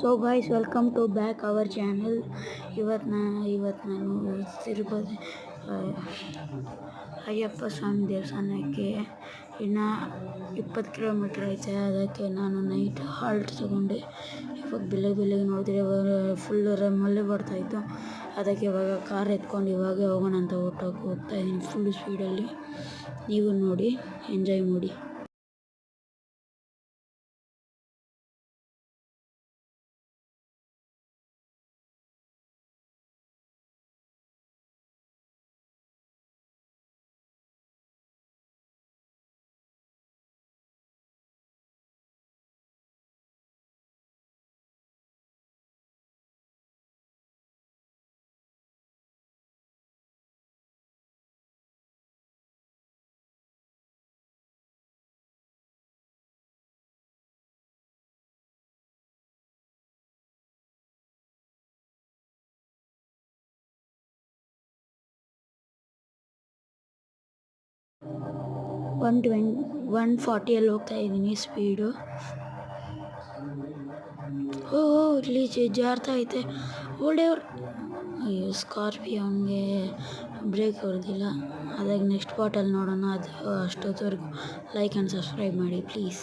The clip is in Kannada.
So guys welcome to back our channel. ಇವತ್ತು ನಾನು ತಿರುಪತಿ ಅಯ್ಯಪ್ಪ ಸ್ವಾಮಿ ದೇವಸ್ಥಾನಕ್ಕೆ ಇನ್ನು 20 ಕಿಲೋಮೀಟ್ರ್ ಐತೆ. ಅದಕ್ಕೆ ನಾನು ನೈಟ್ ಹಾಲ್ಟ್ ತಗೊಂಡೆ. ಇವಾಗ ಬೆಳಗ್ಗೆ ನೋಡಿದ್ರೆ ಫುಲ್ ಮಳೆ ಬರ್ತಾಯಿತ್ತು. ಅದಕ್ಕೆ ಇವಾಗ ಕಾರ್ ಎತ್ಕೊಂಡು ಇವಾಗ ಹೋಗೋಣ ಅಂತ ಹೋಗ್ತಾಯಿದ್ದೀನಿ ಫುಲ್ ಸ್ಪೀಡಲ್ಲಿ. ನೀವು ನೋಡಿ, ಎಂಜಾಯ್ ಮಾಡಿ. ಒನ್ 140 ಹೋಗ್ತಾ ಇದ್ದೀನಿ ಸ್ಪೀಡು. ಇಲ್ಲಿ ಜಾರ್ತಾ ಐತೆ. ಅಯ್ಯೋ, ಸ್ಕಾರ್ಪಿಯೋನ್ಗೆ ಬ್ರೇಕ್ ಹೊಡೆದಿಲ್ಲ. ಅದಾಗಿ ನೆಕ್ಸ್ಟ್ ಪಾರ್ಟಲ್ಲಿ ನೋಡೋಣ. ಅದು ಅಷ್ಟೊತ್ತವರೆಗೂ ಲೈಕ್ ಆ್ಯಂಡ್ ಸಬ್ಸ್ಕ್ರೈಬ್ ಮಾಡಿ ಪ್ಲೀಸ್.